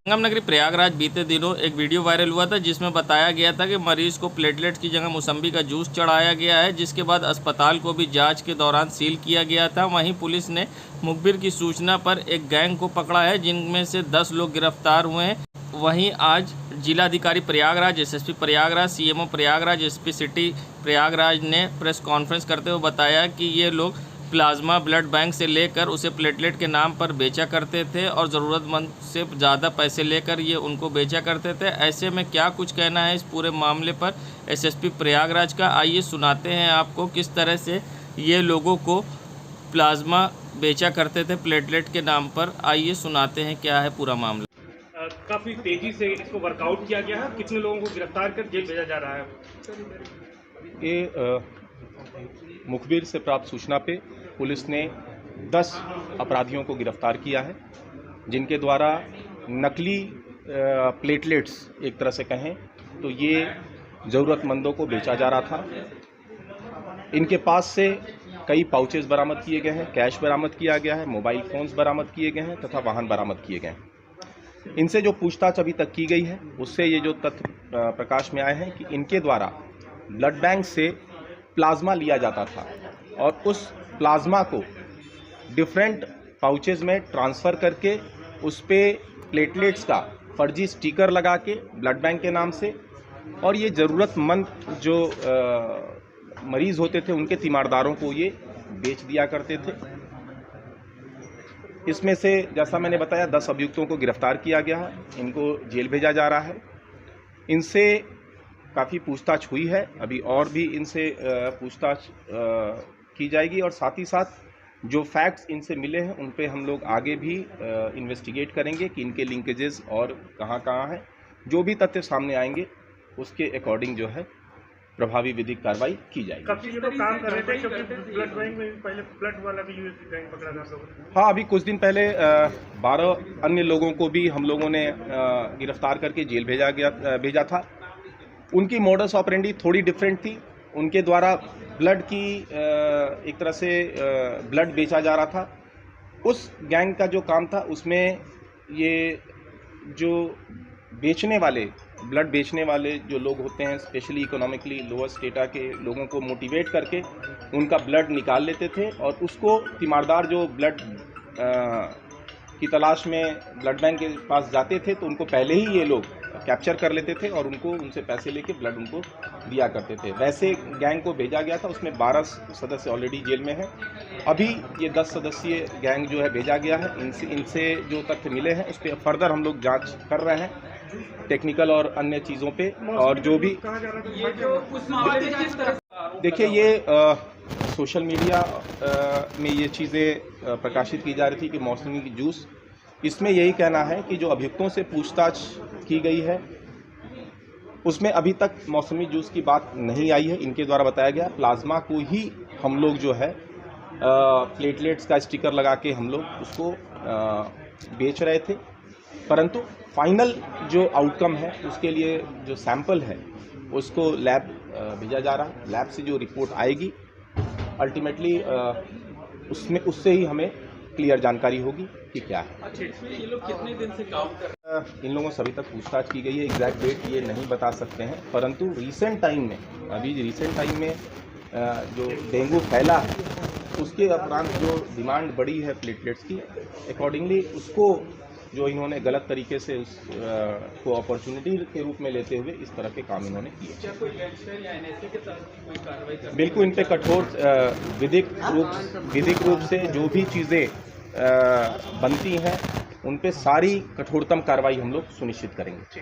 संगम नगरी प्रयागराज बीते दिनों एक वीडियो वायरल हुआ था जिसमें बताया गया था कि मरीज को प्लेटलेट्स की जगह मौसम्बी का जूस चढ़ाया गया है, जिसके बाद अस्पताल को भी जांच के दौरान सील किया गया था। वहीं पुलिस ने मुखबिर की सूचना पर एक गैंग को पकड़ा है, जिनमें से 10 लोग गिरफ्तार हुए हैं। वहीं आज जिलाधिकारी Prayagraj, SSP Prayagraj, CMO Prayagraj, SP city Prayagraj ने प्रेस कॉन्फ्रेंस करते हुए बताया कि ये लोग प्लाज्मा ब्लड बैंक से लेकर उसे प्लेटलेट के नाम पर बेचा करते थे और ज़रूरतमंद से ज़्यादा पैसे लेकर ये उनको बेचा करते थे। ऐसे में क्या कुछ कहना है इस पूरे मामले पर एसएसपी प्रयागराज का, आइए सुनाते हैं आपको किस तरह से ये लोगों को प्लाज्मा बेचा करते थे प्लेटलेट के नाम पर। आइए सुनाते हैं क्या है पूरा मामला। काफ़ी तेज़ी से इसको वर्कआउट किया गया है। कितने लोगों को गिरफ्तार कर जेल भेजा जा रहा है? ये मुखबिर से प्राप्त सूचना पे पुलिस ने 10 अपराधियों को गिरफ्तार किया है, जिनके द्वारा नकली प्लेटलेट्स एक तरह से कहें तो ये ज़रूरतमंदों को बेचा जा रहा था। इनके पास से कई पाउचेस बरामद किए गए हैं, कैश बरामद किया गया है, मोबाइल फ़ोन्स बरामद किए गए हैं तथा वाहन बरामद किए गए हैं। इनसे जो पूछताछ अभी तक की गई है उससे ये जो तथ्य प्रकाश में आए हैं कि इनके द्वारा ब्लड बैंक से प्लाज्मा लिया जाता था और उस प्लाज्मा को डिफरेंट पाउचेस में ट्रांसफ़र करके उस पे प्लेटलेट्स का फर्जी स्टिकर लगा के ब्लड बैंक के नाम से, और ये ज़रूरतमंद जो मरीज़ होते थे उनके तीमारदारों को ये बेच दिया करते थे। इसमें से जैसा मैंने बताया 10 अभियुक्तों को गिरफ्तार किया गया है, इनको जेल भेजा जा रहा है। इनसे काफ़ी पूछताछ हुई है, अभी और भी इनसे पूछताछ की जाएगी और साथ ही साथ जो फैक्ट्स इनसे मिले हैं उन पे हम लोग आगे भी इन्वेस्टिगेट करेंगे कि इनके लिंकेजेस और कहाँ हैं। जो भी तथ्य सामने आएंगे उसके अकॉर्डिंग जो है प्रभावी विधिक कार्रवाई की जाएगी। काफ़ी ये लोग काम कर रहे थे क्योंकि ब्लड बैंक में पहले ब्लड वाला भी गैंग पकड़ा था लोगों ने। हाँ, अभी कुछ दिन पहले 12 अन्य लोगों को भी हम लोगों ने गिरफ्तार करके जेल भेजा था। उनकी मोडस ऑपरेंडी थोड़ी डिफरेंट थी। उनके द्वारा ब्लड की एक तरह से ब्लड बेचा जा रहा था। उस गैंग का जो काम था उसमें ये जो ब्लड बेचने वाले जो लोग होते हैं, स्पेशली इकोनॉमिकली लोअर स्टेटा के लोगों को मोटिवेट करके उनका ब्लड निकाल लेते थे और उसको तीमारदार जो ब्लड की तलाश में ब्लड बैंक के पास जाते थे तो उनको पहले ही ये लोग कैप्चर कर लेते थे और उनसे पैसे लेके ब्लड उनको दिया करते थे। वैसे गैंग को भेजा गया था, उसमें 12 सदस्य ऑलरेडी जेल में हैं। अभी ये 10 सदस्यीय गैंग जो है भेजा गया है। इनसे जो तथ्य मिले हैं उस पर फर्दर हम लोग जांच कर रहे हैं टेक्निकल और अन्य चीज़ों पे। और जो भी देखिए, ये सोशल मीडिया में ये चीज़ें प्रकाशित की जा रही थी कि मौसमी की जूस, इसमें यही कहना है कि जो अभियुक्तों से पूछताछ की गई है उसमें अभी तक मौसमी जूस की बात नहीं आई है। इनके द्वारा बताया गया प्लाज्मा को ही हम लोग जो है प्लेटलेट्स का स्टिकर लगा के हम लोग उसको बेच रहे थे, परंतु फाइनल जो आउटकम है उसके लिए जो सैंपल है उसको लैब भेजा जा रहा है। लैब से जो रिपोर्ट आएगी अल्टीमेटली उससे ही हमें क्लियर जानकारी होगी कि क्या है। ये लोग कितने दिन से काम कर रहे हैं? इन लोगों से अभी तक पूछताछ की गई है, एग्जैक्ट डेट ये नहीं बता सकते हैं, परंतु रिसेंट टाइम में जो डेंगू फैला है उसके उपरांत जो डिमांड बढ़ी है प्लेटलेट्स की, अकॉर्डिंगली उसको जो इन्होंने गलत तरीके से उसको अपॉर्चुनिटी के रूप में लेते हुए इस तरह के काम इन्होंने किए। क्या कोई गैंगस्टर या एनएसए के साथ कोई कार्रवाई कर? बिल्कुल, इन पे कठोर विधिक रूप से जो भी चीज़ें बनती हैं उन पे सारी कठोरतम कार्रवाई हम लोग सुनिश्चित करेंगे।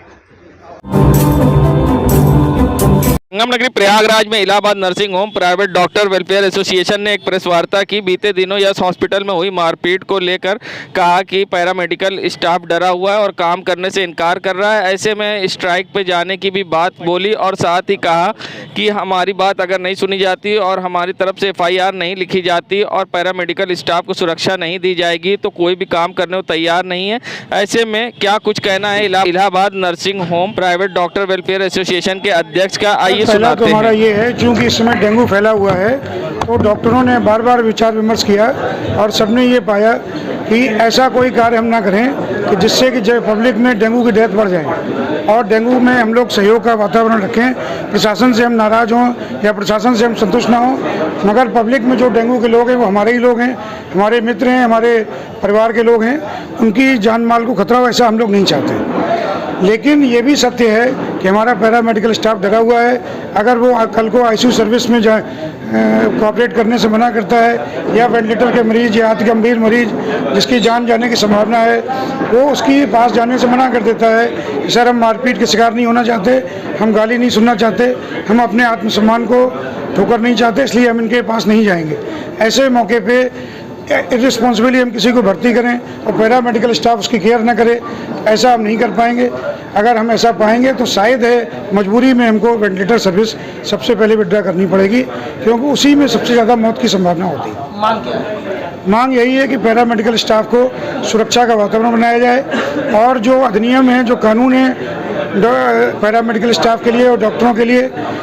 संगम नगरी प्रयागराज में Allahabad nursing home private doctor welfare association ने एक प्रेस वार्ता की। बीते दिनों यस हॉस्पिटल में हुई मारपीट को लेकर कहा कि पैरामेडिकल स्टाफ डरा हुआ है और काम करने से इनकार कर रहा है। ऐसे में स्ट्राइक पे जाने की भी बात बोली और साथ ही कहा कि हमारी बात अगर नहीं सुनी जाती और हमारी तरफ से FIR नहीं लिखी जाती और पैरामेडिकल स्टाफ को सुरक्षा नहीं दी जाएगी तो कोई भी काम करने को तैयार नहीं है। ऐसे में क्या कुछ कहना है Allahabad nursing home private doctor welfare association के अध्यक्ष का, आइए पहला तो सुनाते हमारा हैं। ये है, चूँकि इस समय डेंगू फैला हुआ है तो डॉक्टरों ने बार बार विचार विमर्श किया और सबने ये पाया कि ऐसा कोई कार्य हम ना करें कि जिससे कि जो पब्लिक में डेंगू की डेथ बढ़ जाए, और डेंगू में हम लोग सहयोग का वातावरण रखें। प्रशासन से हम नाराज़ हों या प्रशासन से हम संतुष्ट ना हों, मगर पब्लिक में जो डेंगू के लोग हैं वो हमारे ही लोग हैं, हमारे मित्र हैं, हमारे परिवार के लोग हैं, उनकी जान माल को खतरा हो ऐसा हम लोग नहीं चाहते। लेकिन ये भी सत्य है कि हमारा पैरामेडिकल स्टाफ डरा हुआ है। अगर वो कल को आईसीयू सर्विस में कोऑपरेट करने से मना करता है, या वेंटिलेटर के मरीज या अति गंभीर मरीज जिसकी जान जाने की संभावना है वो उसके पास जाने से मना कर देता है कि सर हम मारपीट के शिकार नहीं होना चाहते, हम गाली नहीं सुनना चाहते, हम अपने आत्मसम्मान को ठोकर नहीं चाहते, इसलिए हम इनके पास नहीं जाएंगे। ऐसे मौके पे इर्रिस्पॉन्सिबली हम किसी को भर्ती करें और पैरामेडिकल स्टाफ उसकी केयर न करे, ऐसा हम नहीं कर पाएंगे। अगर हम ऐसा पाएंगे तो शायद है मजबूरी में हमको वेंटिलेटर सर्विस सबसे पहले विड्रा करनी पड़ेगी, क्योंकि उसी में सबसे ज़्यादा मौत की संभावना होती है। मांग क्या है? मांग यही है कि पैरामेडिकल स्टाफ को सुरक्षा का वातावरण बनाया जाए, और जो अधिनियम है, जो कानून है पैरामेडिकल स्टाफ के लिए और डॉक्टरों के लिए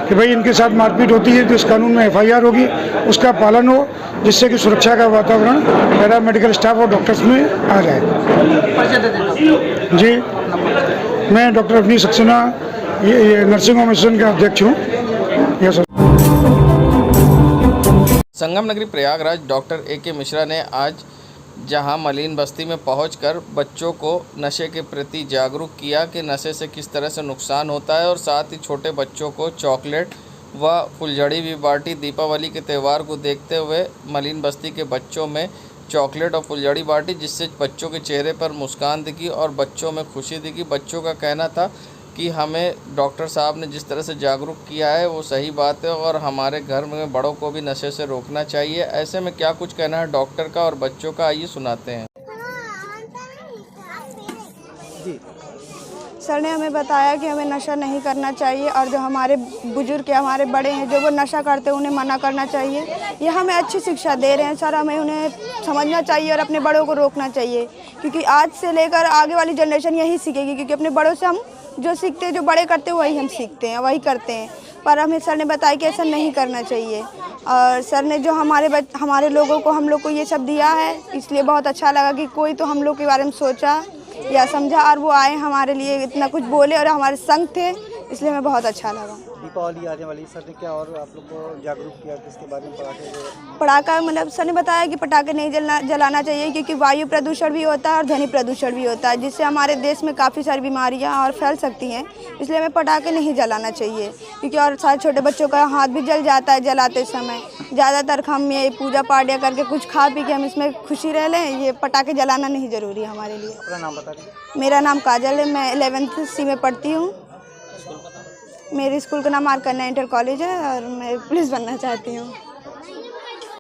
कि भाई इनके साथ मारपीट होती है तो इस कानून में FIR होगी, उसका पालन हो, जिससे कि सुरक्षा का वातावरण पैरामेडिकल स्टाफ और डॉक्टर्स में आ जाए। जी, मैं डॉक्टर अवनीश सक्सेना, ये नर्सिंग होम एसोसिएशन का अध्यक्ष हूँ। Yes sir. संगम नगरी प्रयागराज डॉक्टर AK मिश्रा ने आज जहां मलिन बस्ती में पहुंचकर बच्चों को नशे के प्रति जागरूक किया कि नशे से किस तरह से नुकसान होता है, और साथ ही छोटे बच्चों को चॉकलेट व फुलझड़ी भी बांटी। दीपावली के त्यौहार को देखते हुए मलिन बस्ती के बच्चों में चॉकलेट और फुलझड़ी बांटी, जिससे बच्चों के चेहरे पर मुस्कान दिखी और बच्चों में खुशी दिखी। बच्चों का कहना था कि हमें डॉक्टर साहब ने जिस तरह से जागरूक किया है वो सही बात है, और हमारे घर में बड़ों को भी नशे से रोकना चाहिए। ऐसे में क्या कुछ कहना है डॉक्टर का और बच्चों का, आइए सुनाते हैं। जी, सर ने हमें बताया कि हमें नशा नहीं करना चाहिए, और जो हमारे बुजुर्ग या हमारे बड़े हैं जो वो नशा करते हैं उन्हें मना करना चाहिए। ये हमें अच्छी शिक्षा दे रहे हैं सर, हमें उन्हें समझना चाहिए और अपने बड़ों को रोकना चाहिए, क्योंकि आज से लेकर आगे वाली जनरेशन यही सीखेगी, क्योंकि अपने बड़ों से हम जो सीखते हैं, जो बड़े करते हैं वही हम सीखते हैं, वही करते हैं। पर हमें सर ने बताया कि ऐसा नहीं करना चाहिए, और सर ने जो हमारे लोगों को, हम लोग को ये सब दिया है, इसलिए बहुत अच्छा लगा कि कोई तो हम लोग के बारे में सोचा या समझा, और वो आए हमारे लिए इतना कुछ बोले और हमारे संग थे, इसलिए हमें बहुत अच्छा लगा। दीपावली आने वाली, सर ने क्या और आप लोग को जागरूक किया किसके बारे में? पटाखा, मतलब सर ने बताया कि पटाखे नहीं जलाना चाहिए, क्योंकि वायु प्रदूषण भी होता है और ध्वनि प्रदूषण भी होता है, जिससे हमारे देश में काफ़ी सारी बीमारियां और फैल सकती हैं, इसलिए हमें पटाखे नहीं जलाना चाहिए। क्योंकि और सारे छोटे बच्चों का हाथ भी जल जाता है जलाते समय। ज़्यादातर हम ये पूजा पाठ या करके कुछ खा पी के हम इसमें खुशी रह लें, ये पटाखे जलाना नहीं ज़रूरी है हमारे लिए। अपना नाम बता दीजिए। मेरा नाम काजल है, मैं 11th C में पढ़ती हूँ। मेरे स्कूल का नाम आरकन्या इंटर कॉलेज है, और मैं पुलिस बनना चाहती हूँ।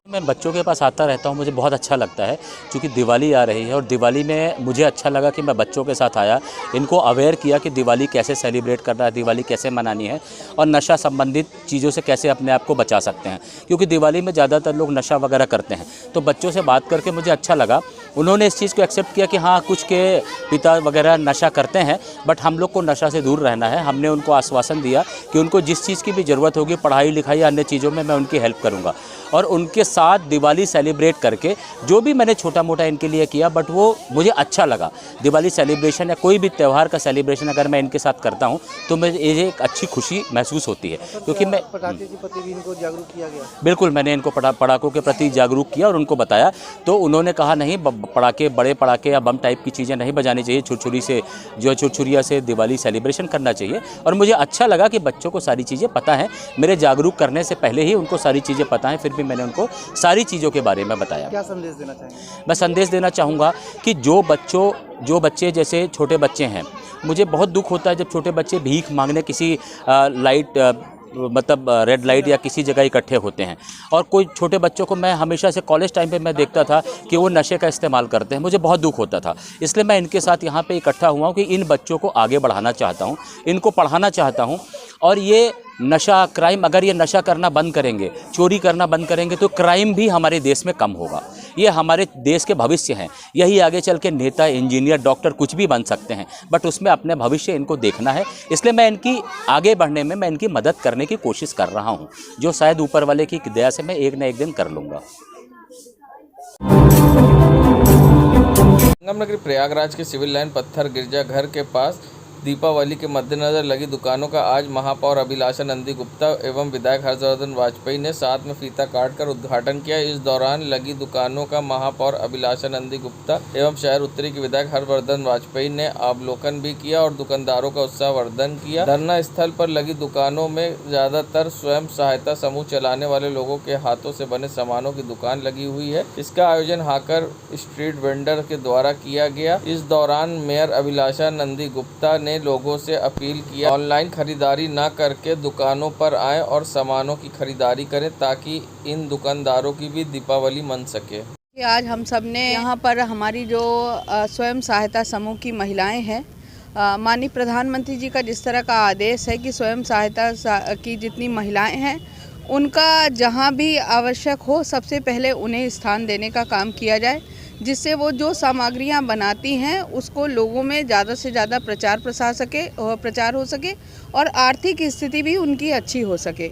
मैं बच्चों के पास आता रहता हूँ, मुझे बहुत अच्छा लगता है, क्योंकि दिवाली आ रही है और दिवाली में मुझे अच्छा लगा कि मैं बच्चों के साथ आया, इनको अवेयर किया कि दिवाली कैसे सेलिब्रेट करना है, दिवाली कैसे मनानी है, और नशा संबंधित चीज़ों से कैसे अपने आप को बचा सकते हैं, क्योंकि दिवाली में ज़्यादातर लोग नशा वगैरह करते हैं। तो बच्चों से बात करके मुझे अच्छा लगा, उन्होंने इस चीज़ को एक्सेप्ट किया कि हाँ, कुछ के पिता वगैरह नशा करते हैं, बट हम लोग को नशा से दूर रहना है। हमने उनको आश्वासन दिया कि उनको जिस चीज़ की भी ज़रूरत होगी, पढ़ाई लिखाई या अन्य चीज़ों में, मैं उनकी हेल्प करूँगा, और उनके साथ दिवाली सेलिब्रेट करके जो भी मैंने छोटा मोटा इनके लिए किया, बट वो मुझे अच्छा लगा। दिवाली सेलिब्रेशन या कोई भी त्यौहार का सेलिब्रेशन अगर मैं इनके साथ करता हूँ तो मुझे एक अच्छी खुशी महसूस होती है, क्योंकि मैं पटाखे के प्रति भी इनको जागरूक किया गया। बिल्कुल, मैंने इनको पटाखों के प्रति जागरूक किया और उनको बताया, तो उन्होंने कहा नहीं, पटाखे, बड़े पटाखे या बम टाइप की चीज़ें नहीं बजानी चाहिए, छुरछुरी से जो छुरछुरिया से दिवाली सेलिब्रेशन करना चाहिए। और मुझे अच्छा लगा कि बच्चों को सारी चीज़ें पता हैं, मेरे जागरूक करने से पहले ही उनको सारी चीज़ें पता हैं, फिर भी मैंने उनको सारी चीज़ों के बारे में बताया। क्या संदेश देना चाहेंगे? मैं संदेश देना चाहूँगा कि जो बच्चे जैसे छोटे बच्चे हैं, मुझे बहुत दुख होता है जब छोटे बच्चे भीख मांगने किसी मतलब रेड लाइट या किसी जगह इकट्ठे होते हैं, और कोई छोटे बच्चों को मैं हमेशा से कॉलेज टाइम पे मैं देखता था कि वो नशे का इस्तेमाल करते हैं, मुझे बहुत दुख होता था। इसलिए मैं इनके साथ यहाँ पे इकट्ठा हुआ हूँ कि इन बच्चों को आगे बढ़ाना चाहता हूँ, इनको पढ़ाना चाहता हूँ, और ये नशा क्राइम, अगर ये नशा करना बंद करेंगे, चोरी करना बंद करेंगे, तो क्राइम भी हमारे देश में कम होगा। ये हमारे देश के भविष्य हैं। यही आगे चल के नेता, इंजीनियर, डॉक्टर कुछ भी बन सकते हैं, बट उसमें अपने भविष्य इनको देखना है। इसलिए मैं इनकी आगे बढ़ने में मैं इनकी मदद करने की कोशिश कर रहा हूँ, जो शायद ऊपर वाले की दया से मैं एक न एक दिन कर लूँगा। संगम नगरी प्रयागराज के सिविल लाइन पत्थर गिरजाघर के पास दीपावली के मद्देनजर लगी दुकानों का आज महापौर अभिलाषा नंदी गुप्ता एवं विधायक हर्षवर्धन वाजपेयी ने साथ में फीता काटकर उद्घाटन किया। इस दौरान लगी दुकानों का महापौर अभिलाषा नंदी गुप्ता एवं शहर उत्तरी के विधायक हर्षवर्धन वाजपेयी ने अवलोकन भी किया और दुकानदारों का उत्साहवर्धन किया। धरना स्थल पर लगी दुकानों में ज्यादातर स्वयं सहायता समूह चलाने वाले लोगों के हाथों से बने सामानों की दुकान लगी हुई है। इसका आयोजन हाकर स्ट्रीट वेंडर के द्वारा किया गया। इस दौरान मेयर अभिलाषा नंदी गुप्ता ने लोगों से अपील किया ऑनलाइन खरीदारी न करके दुकानों पर आएं और सामानों की खरीदारी करें ताकि इन दुकानदारों की भी दीपावली मन सके। आज हम सब ने यहाँ पर हमारी जो स्वयं सहायता समूह की महिलाएं हैं, माननीय प्रधानमंत्री जी का जिस तरह का आदेश है कि स्वयं सहायता की जितनी महिलाएं हैं उनका जहाँ भी आवश्यक हो सबसे पहले उन्हें स्थान देने का काम किया जाए, जिससे वो जो सामग्रियां बनाती हैं उसको लोगों में ज़्यादा से ज़्यादा प्रचार हो सके और आर्थिक स्थिति भी उनकी अच्छी हो सके।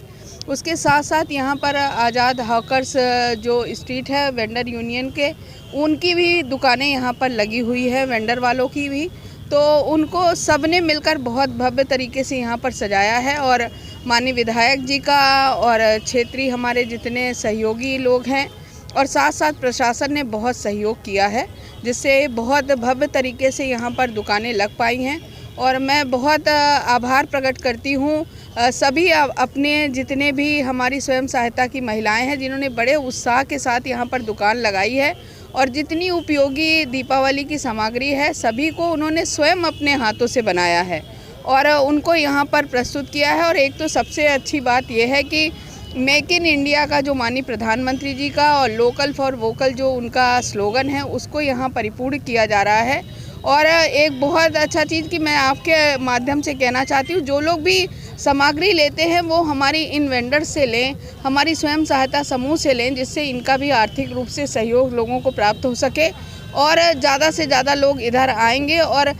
उसके साथ साथ यहाँ पर आज़ाद हॉकर्स जो स्ट्रीट है वेंडर यूनियन के, उनकी भी दुकानें यहाँ पर लगी हुई है, वेंडर वालों की भी, तो उनको सबने मिलकर बहुत भव्य तरीके से यहाँ पर सजाया है। और माननीय विधायक जी का और क्षेत्रीय हमारे जितने सहयोगी लोग हैं और साथ साथ प्रशासन ने बहुत सहयोग किया है, जिससे बहुत भव्य तरीके से यहाँ पर दुकानें लग पाई हैं। और मैं बहुत आभार प्रकट करती हूँ सभी अपने जितने भी हमारी स्वयं सहायता की महिलाएं हैं जिन्होंने बड़े उत्साह के साथ यहाँ पर दुकान लगाई है और जितनी उपयोगी दीपावली की सामग्री है सभी को उन्होंने स्वयं अपने हाथों से बनाया है और उनको यहाँ पर प्रस्तुत किया है। और एक तो सबसे अच्छी बात यह है कि मेक इन इंडिया का जो माननीय प्रधानमंत्री जी का और लोकल फॉर वोकल जो उनका स्लोगन है उसको यहाँ परिपूर्ण किया जा रहा है। और एक बहुत अच्छा चीज़ कि मैं आपके माध्यम से कहना चाहती हूँ, जो लोग भी सामग्री लेते हैं वो हमारी इन वेंडर से लें, हमारी स्वयं सहायता समूह से लें, जिससे इनका भी आर्थिक रूप से सहयोग लोगों को प्राप्त हो सके और ज़्यादा से ज़्यादा लोग इधर आएंगे। और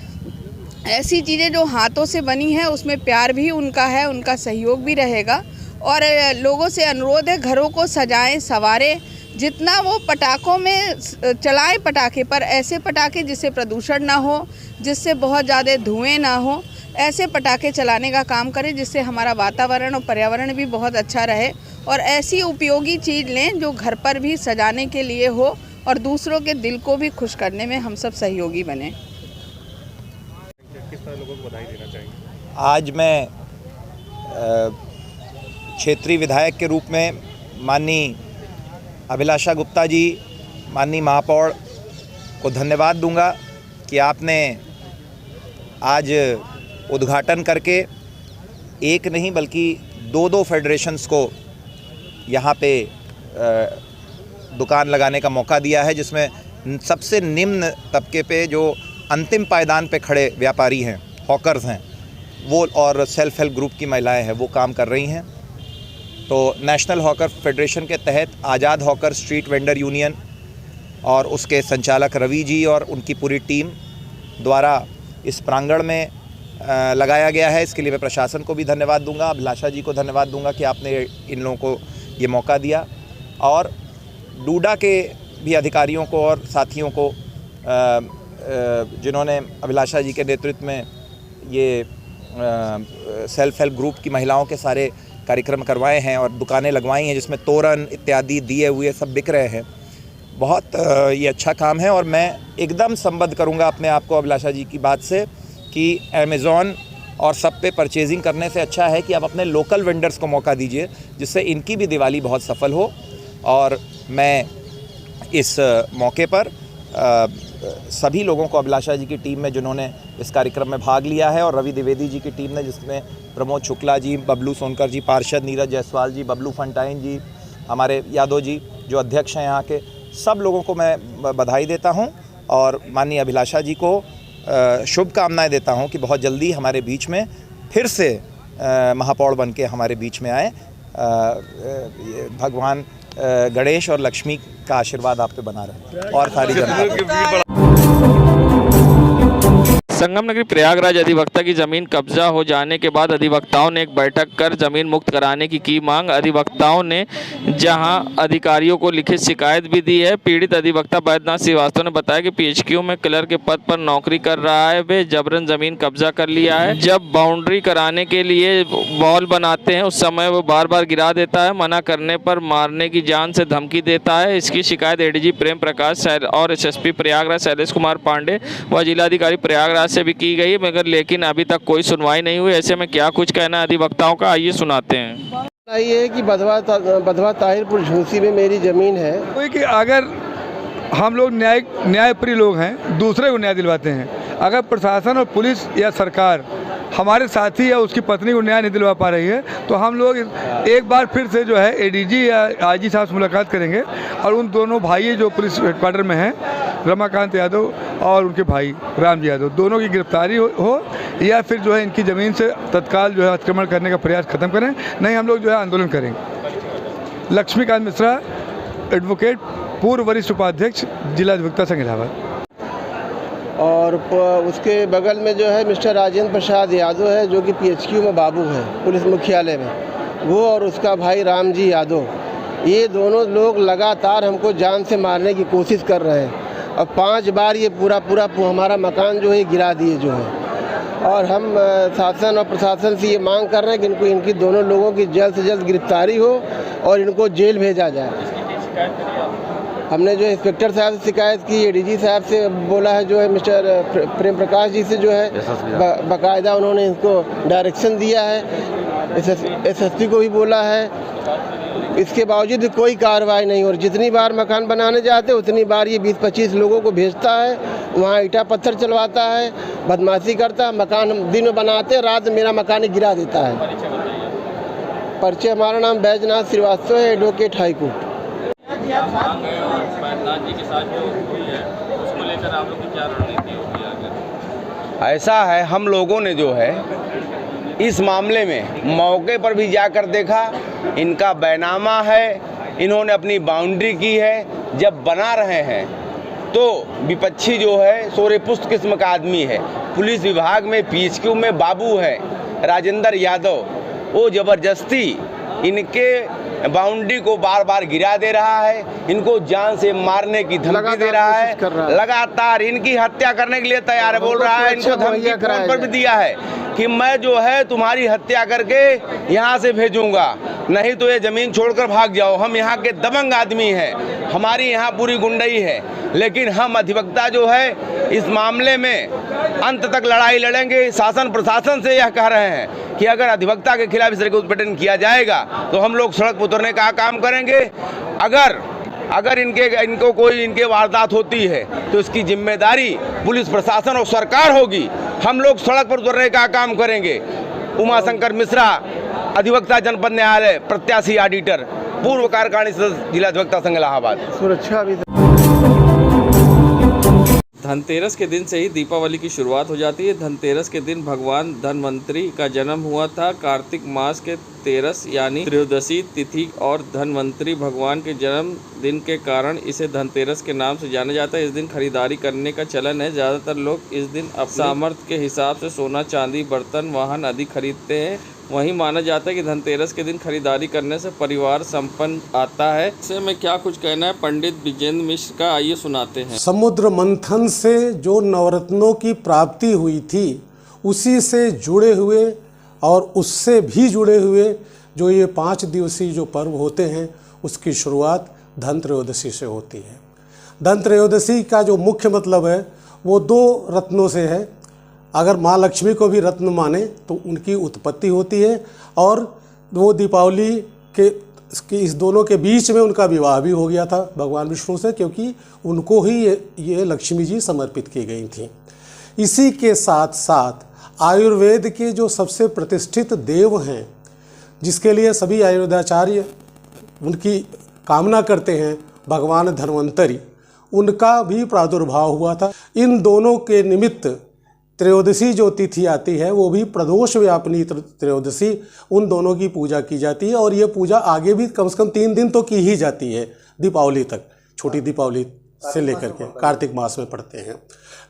ऐसी चीज़ें जो हाथों से बनी है उसमें प्यार भी उनका है, उनका सहयोग भी रहेगा। और लोगों से अनुरोध है घरों को सजाएं, संवारें, जितना वो पटाखों में चलाएं पटाखे, पर ऐसे पटाखे जिससे प्रदूषण ना हो, जिससे बहुत ज़्यादा धुएं ना हो, ऐसे पटाखे चलाने का काम करें जिससे हमारा वातावरण और पर्यावरण भी बहुत अच्छा रहे। और ऐसी उपयोगी चीज़ लें जो घर पर भी सजाने के लिए हो और दूसरों के दिल को भी खुश करने में हम सब सहयोगी बने। किस तरह लोगों को बधाई देना चाहिए? आज मैं क्षेत्रीय विधायक के रूप में माननीय अभिलाषा गुप्ता जी, माननीय महापौर को धन्यवाद दूंगा कि आपने आज उद्घाटन करके एक नहीं बल्कि दो फेडरेशंस को यहाँ पे दुकान लगाने का मौका दिया है, जिसमें सबसे निम्न तबके पे जो अंतिम पायदान पे खड़े व्यापारी हैं, हॉकर्स हैं, वो और सेल्फ हेल्प ग्रुप की महिलाएं हैं, वो काम कर रही हैं। तो नेशनल हॉकर फेडरेशन के तहत आज़ाद हॉकर स्ट्रीट वेंडर यूनियन और उसके संचालक रवि जी और उनकी पूरी टीम द्वारा इस प्रांगण में लगाया गया है। इसके लिए मैं प्रशासन को भी धन्यवाद दूंगा, अभिलाषा जी को धन्यवाद दूंगा कि आपने इन लोगों को ये मौका दिया और डूडा के भी अधिकारियों को और साथियों को जिन्होंने अभिलाषा जी के नेतृत्व में ये सेल्फ हेल्प ग्रुप की महिलाओं के सारे कार्यक्रम करवाए हैं और दुकानें लगवाई हैं जिसमें तोरण इत्यादि दिए हुए सब बिक रहे हैं। बहुत ये अच्छा काम है और मैं एकदम संबद्ध करूंगा अपने आप को अभिलाषा जी की बात से कि अमेज़ॉन और सब पे परचेजिंग करने से अच्छा है कि आप अपने लोकल वेंडर्स को मौका दीजिए, जिससे इनकी भी दिवाली बहुत सफल हो। और मैं इस मौके पर सभी लोगों को, अभिलाषा जी की टीम में जिन्होंने इस कार्यक्रम में भाग लिया है और रवि द्विवेदी जी की टीम ने जिसमें प्रमोद शुक्ला जी, बबलू सोनकर जी, पार्षद नीरज जायसवाल जी, बबलू फंटाइन जी, हमारे यादव जी जो अध्यक्ष हैं यहाँ के, सब लोगों को मैं बधाई देता हूँ और माननीय अभिलाषा जी को शुभकामनाएं देता हूँ कि बहुत जल्दी हमारे बीच में फिर से महापौर बन के हमारे बीच में आए। भगवान गणेश और लक्ष्मी का आशीर्वाद आप पे बना रहे और सारी जनता। संगम नगरी प्रयागराज अधिवक्ता की जमीन कब्जा हो जाने के बाद अधिवक्ताओं ने एक बैठक कर जमीन मुक्त कराने की मांग। अधिवक्ताओं ने जहां अधिकारियों को लिखित शिकायत भी दी है। पीड़ित अधिवक्ता बैद्यनाथ श्रीवास्तव ने बताया कि पीएचक्यू में क्लर्क के पद पर नौकरी कर रहा है। वे जबरन जमीन कब्जा कर लिया है। जब बाउंड्री कराने के लिए वॉल बनाते हैं उस समय वो बार बार गिरा देता है। मना करने पर मारने की जान से धमकी देता है। इसकी शिकायत एडीजी प्रेम प्रकाश और एसएसपी प्रयागराज शैलेश कुमार पांडे व जिलाधिकारी प्रयागराज से भी की गई है, मगर लेकिन अभी तक कोई सुनवाई नहीं हुई। ऐसे में क्या कुछ कहना है अधिवक्ताओं का, आइए सुनाते हैं। ये है कि बधवा ताहिरपुर झूसी में मेरी ज़मीन है। कोई कि अगर हम लोग न्यायप्रिय लोग हैं, दूसरे को न्याय दिलवाते हैं। अगर प्रशासन और पुलिस या सरकार हमारे साथी या उसकी पत्नी को न्याय नहीं दिलवा पा रही है तो हम लोग एक बार फिर से जो है एडीजी या आईजी साहब से मुलाकात करेंगे और उन दोनों भाई जो पुलिस हेडक्वार्टर में हैं, रमाकांत यादव और उनके भाई रामजी यादव, दोनों की गिरफ्तारी हो या फिर जो है इनकी ज़मीन से तत्काल जो है अतिक्रमण करने का प्रयास खत्म करें, नहीं हम लोग जो है आंदोलन करेंगे। लक्ष्मीकांत मिश्रा, एडवोकेट, पूर्व वरिष्ठ उपाध्यक्ष, जिला अधिवक्ता संघ इलाहाबाद। और उसके बगल में जो है मिस्टर राजेंद्र प्रसाद यादव है जो कि पीएचक्यू में बाबू है पुलिस मुख्यालय में, वो और उसका भाई रामजी यादव, ये दोनों लोग लगातार हमको जान से मारने की कोशिश कर रहे हैं और 5 बार ये पूरा हमारा मकान जो है गिरा दिए जो है। और हम शासन और प्रशासन से ये मांग कर रहे हैं कि इनकी दोनों लोगों की जल्द से जल्द गिरफ्तारी हो और इनको जेल भेजा जाए। हमने जो इंस्पेक्टर साहब से शिकायत की, एडीजी साहब से बोला है, जो है मिस्टर प्रेम प्रकाश जी से जो है बाकायदा उन्होंने इनको डायरेक्शन दिया है, एसएसपी को भी बोला है। इसके बावजूद कोई कार्रवाई नहीं, और जितनी बार मकान बनाने जाते उतनी बार ये 20-25 लोगों को भेजता है, वहाँ ईटा पत्थर चलवाता है, बदमाशी करता है। मकान दिन में बनाते, रात में मेरा मकान गिरा देता है। परिचय हमारा नाम बैद्यनाथ श्रीवास्तव है, एडवोकेट हाईकोर्ट। बैद्यनाथ जी के साथ जो हुई है उसको लेकर आप लोग की क्या रणनीति होगी आगे? ऐसा है, हम लोगों ने जो है इस मामले में मौके पर भी जाकर देखा, इनका बैनामा है, इन्होंने अपनी बाउंड्री की है। जब बना रहे हैं तो विपक्षी जो है सोरे पुष्ट किस्म का आदमी है। पुलिस विभाग में पीएचक्यू में बाबू है राजेंद्र यादव, वो ज़बरदस्ती इनके बाउंड्री को बार बार गिरा दे रहा है, इनको जान से मारने की धमकी दे रहा है, लगातार इनकी हत्या करने के लिए तैयार है। बोल रहा है, इनको धमकी फोन पर भी दिया है कि मैं जो है तुम्हारी हत्या करके यहाँ से भेजूंगा, नहीं तो ये ज़मीन छोड़कर भाग जाओ। हम यहाँ के दबंग आदमी हैं, हमारी यहाँ पूरी गुंडई है, लेकिन हम अधिवक्ता जो है इस मामले में अंत तक लड़ाई लड़ेंगे। शासन प्रशासन से यह कह रहे हैं कि अगर अधिवक्ता के खिलाफ इस तरह का उत्पीड़न किया जाएगा तो हम लोग सड़क पर उतरने का काम करेंगे। अगर इनको कोई इनके वारदात होती है तो इसकी जिम्मेदारी पुलिस प्रशासन और सरकार होगी। हम लोग सड़क पर उतरने का काम करेंगे। उमाशंकर मिश्रा, अधिवक्ता जनपद न्यायालय, प्रत्याशी ऑडिटर, पूर्व कार्यकारिणी सदस्य, जिला अधिवक्ता संघ इलाहाबाद। सुरक्षा भी धनतेरस के दिन से ही दीपावली की शुरुआत हो जाती है। धनतेरस के दिन भगवान धनवंतरी का जन्म हुआ था। कार्तिक मास के तेरस यानी त्रयोदशी तिथि और धनवंतरी भगवान के जन्म दिन के कारण इसे धनतेरस के नाम से जाना जाता है। इस दिन खरीदारी करने का चलन है। ज़्यादातर लोग इस दिन अपने सामर्थ्य के हिसाब से सोना, चांदी, बर्तन, वाहन आदि खरीदते हैं। वहीं माना जाता है कि धनतेरस के दिन खरीदारी करने से परिवार संपन्न आता है। इससे में क्या कुछ कहना है पंडित विजेंद्र मिश्र का, आइए सुनाते हैं। समुद्र मंथन से जो नवरत्नों की प्राप्ति हुई थी, उसी से जुड़े हुए और उससे भी जुड़े हुए जो ये 5 दिवसीय जो पर्व होते हैं, उसकी शुरुआत धनत्रयोदशी से होती है। धनत्रयोदशी का जो मुख्य मतलब है वो 2 रत्नों से है। अगर माँ लक्ष्मी को भी रत्न माने तो उनकी उत्पत्ति होती है, और वो दीपावली के इस दोनों के बीच में उनका विवाह भी हो गया था भगवान विष्णु से, क्योंकि उनको ही ये लक्ष्मी जी समर्पित की गई थी। इसी के साथ साथ आयुर्वेद के जो सबसे प्रतिष्ठित देव हैं, जिसके लिए सभी आयुर्वेदाचार्य उनकी कामना करते हैं, भगवान धन्वंतरी, उनका भी प्रादुर्भाव हुआ था। इन दोनों के निमित्त त्रयोदशी जो तिथि आती है वो भी प्रदोष व्यापिनी त्रयोदशी, उन दोनों की पूजा की जाती है। और ये पूजा आगे भी कम से कम 3 दिन तो की ही जाती है, दीपावली तक, छोटी दीपावली से लेकर के कार्तिक मास में पड़ते हैं।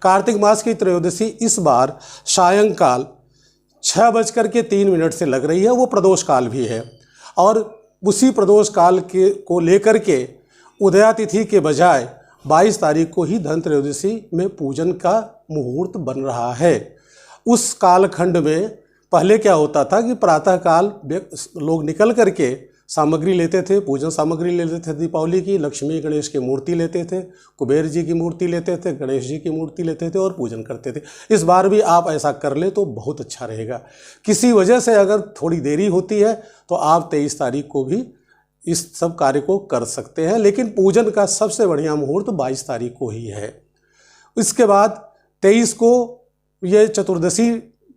कार्तिक मास की त्रयोदशी इस बार सायंकाल 6:03 से लग रही है, वो प्रदोष काल भी है। और उसी प्रदोष काल को लेकर के उदया तिथि के बजाय 22 तारीख को ही धन त्रयोदशी में पूजन का मुहूर्त बन रहा है। उस कालखंड में पहले क्या होता था कि प्रातःकाल लोग निकल करके सामग्री लेते थे, पूजन सामग्री लेते थे दीपावली की, लक्ष्मी गणेश की मूर्ति लेते थे, कुबेर जी की मूर्ति लेते थे, गणेश जी की मूर्ति लेते थे और पूजन करते थे। इस बार भी आप ऐसा कर ले तो बहुत अच्छा रहेगा। किसी वजह से अगर थोड़ी देरी होती है तो आप 23 तारीख को भी इस सब कार्य को कर सकते हैं, लेकिन पूजन का सबसे बढ़िया मुहूर्त 22 तारीख को ही है। इसके बाद 23 को ये चतुर्दशी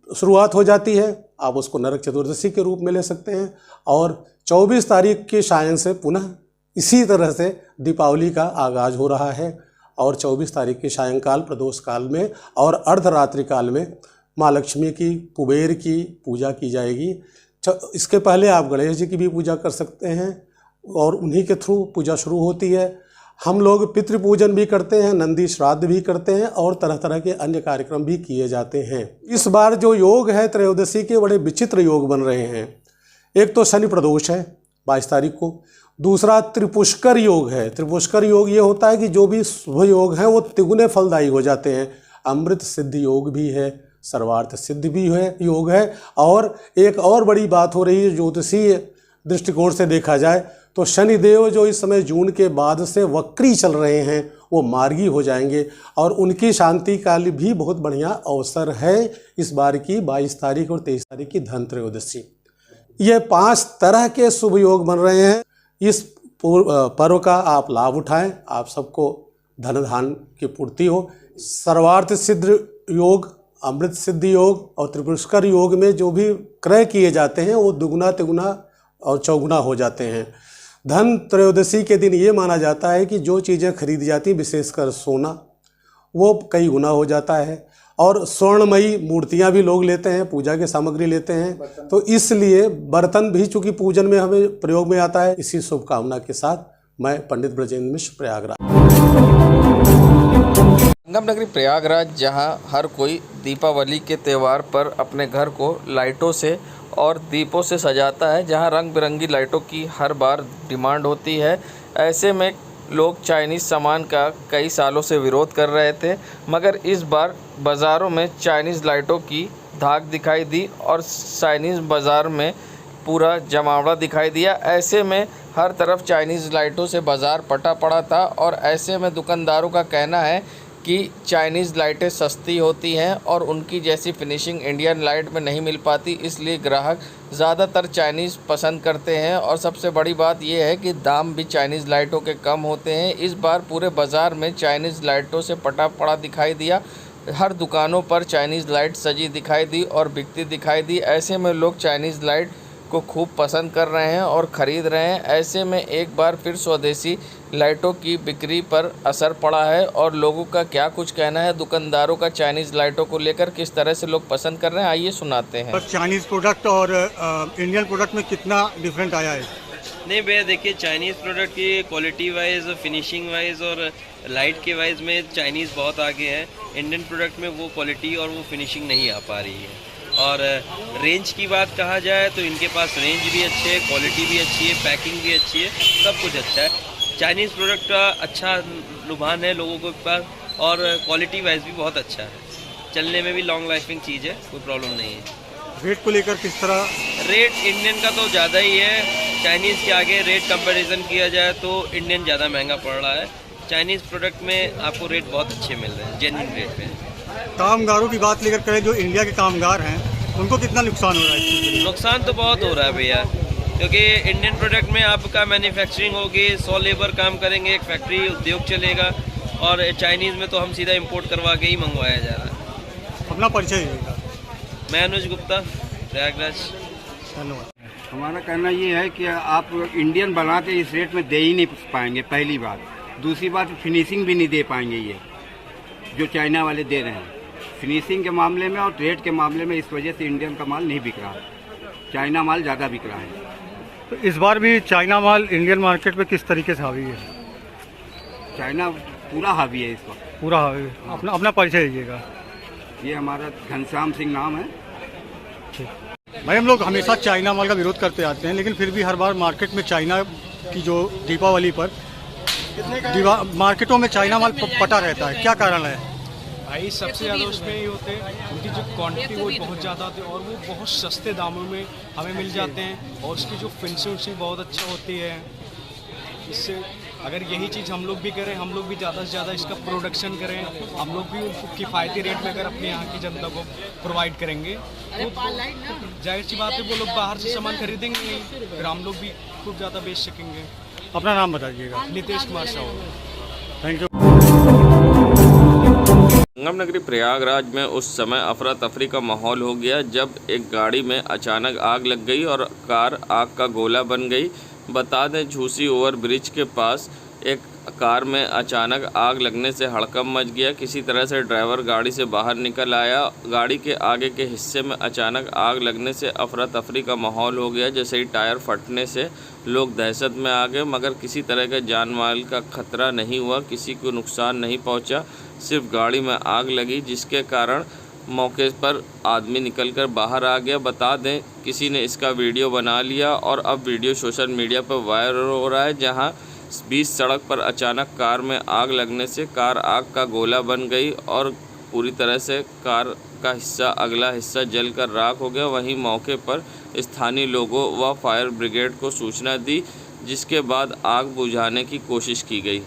शुरुआत हो जाती है, आप उसको नरक चतुर्दशी के रूप में ले सकते हैं। और 24 तारीख के सायं से पुनः इसी तरह से दीपावली का आगाज़ हो रहा है। और 24 तारीख के सायंकाल प्रदोष काल में और अर्धरात्रि काल में माँ लक्ष्मी की, कुबेर की पूजा की जाएगी। इसके पहले आप गणेश जी की भी पूजा कर सकते हैं और उन्हीं के थ्रू पूजा शुरू होती है। हम लोग पितृपूजन भी करते हैं, नंदी श्राद्ध भी करते हैं और तरह तरह के अन्य कार्यक्रम भी किए जाते हैं। इस बार जो योग है त्रयोदशी के, बड़े विचित्र योग बन रहे हैं। एक तो शनि प्रदोष है 22 तारीख को, दूसरा त्रिपुष्कर योग है। त्रिपुष्कर योग ये होता है कि जो भी शुभ योग हैं वो तिगुने फलदायी हो जाते हैं। अमृत सिद्धि योग भी है, सर्वार्थ सिद्धि भी है योग है। और एक और बड़ी बात हो रही है, ज्योतिषीय दृष्टिकोण से देखा जाए तो शनिदेव जो इस समय जून के बाद से वक्री चल रहे हैं वो मार्गी हो जाएंगे और उनकी शांति का भी बहुत बढ़िया अवसर है इस बार की 22 तारीख और 23 तारीख की धन त्रयोदशी। ये 5 तरह के शुभ योग बन रहे हैं। इस पर्व का आप लाभ उठाएं, आप सबको धन धान की पूर्ति हो। सर्वार्थ सिद्ध योग, अमृत सिद्धि योग और त्रिपुष्कर योग में जो भी क्रय किए जाते हैं वो दुगुना तिगुना और चौगुना हो जाते हैं। धन त्रयोदशी के दिन ये माना जाता है कि जो चीज़ें खरीदी जाती हैं, विशेषकर सोना, वो कई गुना हो जाता है। और स्वर्णमयी मूर्तियां भी लोग लेते हैं, पूजा के सामग्री लेते हैं, तो इसलिए बर्तन भी चूँकि पूजन में हमें प्रयोग में आता है। इसी शुभकामना के साथ मैं पंडित ब्रजेंद्र मिश्र, प्रयागराज। संगम नगरी प्रयागराज, जहां हर कोई दीपावली के त्यौहार पर अपने घर को लाइटों से और दीपों से सजाता है, जहां रंग बिरंगी लाइटों की हर बार डिमांड होती है। ऐसे में लोग चाइनीज़ सामान का कई सालों से विरोध कर रहे थे, मगर इस बार बाज़ारों में चाइनीज़ लाइटों की धाक दिखाई दी और चाइनीज़ बाज़ार में पूरा जमावड़ा दिखाई दिया। ऐसे में हर तरफ चाइनीज़ लाइटों से बाज़ार पटा पड़ा था और ऐसे में दुकानदारों का कहना है कि चाइनीज़ लाइटें सस्ती होती हैं और उनकी जैसी फिनिशिंग इंडियन लाइट में नहीं मिल पाती, इसलिए ग्राहक ज़्यादातर चाइनीज़ पसंद करते हैं। और सबसे बड़ी बात यह है कि दाम भी चाइनीज़ लाइटों के कम होते हैं। इस बार पूरे बाज़ार में चाइनीज़ लाइटों से पटा पड़ा दिखाई दिया। हर दुकानों पर चाइनीज़ लाइट सजी दिखाई दी और बिकती दिखाई दी। ऐसे में लोग चाइनीज़ लाइट को खूब पसंद कर रहे हैं और ख़रीद रहे हैं। ऐसे में एक बार फिर स्वदेशी लाइटों की बिक्री पर असर पड़ा है और लोगों का क्या कुछ कहना है दुकानदारों का चाइनीज़ लाइटों को लेकर, किस तरह से लोग पसंद कर रहे हैं, आइए सुनाते हैं। चाइनीज़ प्रोडक्ट और इंडियन प्रोडक्ट में कितना डिफरेंट आया है? नहीं भैया, देखिए चाइनीज़ प्रोडक्ट की क्वालिटी वाइज, फिनिशिंग वाइज और लाइट के वाइज में चाइनीज़ बहुत आगे है। इंडियन प्रोडक्ट में वो क्वालिटी और वो फिनिशिंग नहीं आ पा रही है। और रेंज की बात कहा जाए तो इनके पास रेंज भी अच्छे है, क्वालिटी भी अच्छी है, पैकिंग भी अच्छी है, सब कुछ अच्छा है। चाइनीज़ प्रोडक्ट का अच्छा रुझान है लोगों के पास और क्वालिटी वाइज भी बहुत अच्छा है। चलने में भी लॉन्ग लास्टिंग चीज़ है, कोई प्रॉब्लम नहीं है। रेट को लेकर किस तरह? रेट इंडियन का तो ज़्यादा ही है। चाइनीज़ के आगे रेट कंपैरिजन किया जाए तो इंडियन ज़्यादा महंगा पड़ रहा है। चाइनीज़ प्रोडक्ट में आपको रेट बहुत अच्छे मिल रहे हैं, जेन्युइन रेट पे। कामगारों की बात लेकर करें, जो इंडिया के कामगार हैं उनको कितना नुकसान हो रहा है? नुकसान तो बहुत हो रहा है भैया, क्योंकि इंडियन प्रोडक्ट में आपका मैन्युफैक्चरिंग होगी, 100 लेबर काम करेंगे, एक फैक्ट्री उद्योग चलेगा। और चाइनीज़ में तो हम सीधा इंपोर्ट करवा के ही मंगवाया जा रहा है। अपना परिचय दीजिएगा। मैं अनुज गुप्ता, प्रयागराज। धन्यवाद। हमारा कहना ये है कि आप इंडियन बना के इस रेट में दे ही नहीं पाएंगे, पहली बात। दूसरी बात, फिनिशिंग भी नहीं दे पाएंगे ये जो चाइना वाले दे रहे हैं। फिनिशिंग के मामले में और रेट के मामले में इस वजह से इंडियन का माल नहीं बिक रहा, चाइना माल ज़्यादा बिक रहा है। तो इस बार भी चाइना माल इंडियन मार्केट में किस तरीके से हावी है? चाइना पूरा हावी है इस वक्त, पूरा हावी है। अपना परिचय दीजिएगा। ये हमारा घनश्याम सिंह नाम है। भाई हम लोग हमेशा चाइना माल का विरोध करते आते हैं, लेकिन फिर भी हर बार मार्केट में चाइना की जो दीपावली पर मार्केटों में चाइना माल पटा रहता है, क्या कारण है? भाई सबसे ज़्यादा उसमें ये होते हैं, उनकी जो क्वांटिटी वो बहुत ज़्यादा होती है और वो बहुत सस्ते दामों में हमें मिल जाते हैं और उसकी जो फिनिशिंग बहुत अच्छा होती है। इससे अगर यही चीज़ हम लोग भी करें, हम लोग भी ज़्यादा से ज़्यादा इसका प्रोडक्शन करें, हम लोग भी उनको किफ़ायती रेट में अगर अपने यहाँ की जनता को प्रोवाइड करेंगे तो जाहिर सी बात है वो लोग बाहर से सामान खरीदेंगे नहीं, फिर हम लोग भी खूब ज़्यादा बेच सकेंगे। अपना नाम बताइएगा। नितेश कुमार साहू। Thank you. संगम नगरी प्रयागराज में उस समय अफरा तफरी का माहौल हो गया जब एक गाड़ी में अचानक आग लग गई और कार आग का गोला बन गई। बता दें झूसी ओवर ब्रिज के पास एक कार में अचानक आग लगने से हड़कंप मच गया। किसी तरह से ड्राइवर गाड़ी से बाहर निकल आया। गाड़ी के आगे के हिस्से में अचानक आग लगने से अफरा तफरी का माहौल हो गया। जैसे ही टायर फटने से लोग दहशत में आ गए, मगर किसी तरह का जान माल का खतरा नहीं हुआ, किसी को नुकसान नहीं पहुंचा, सिर्फ गाड़ी में आग लगी जिसके कारण मौके पर आदमी निकलकर बाहर आ गया। बता दें किसी ने इसका वीडियो बना लिया और अब वीडियो सोशल मीडिया पर वायरल हो रहा है, जहां बीच सड़क पर अचानक कार में आग लगने से कार आग का गोला बन गई और पूरी तरह से कार का हिस्सा अगला हिस्सा जलकर राख हो गया। वहीं मौके पर स्थानीय लोगों व फायर ब्रिगेड को सूचना दी, जिसके बाद आग बुझाने की कोशिश की गई।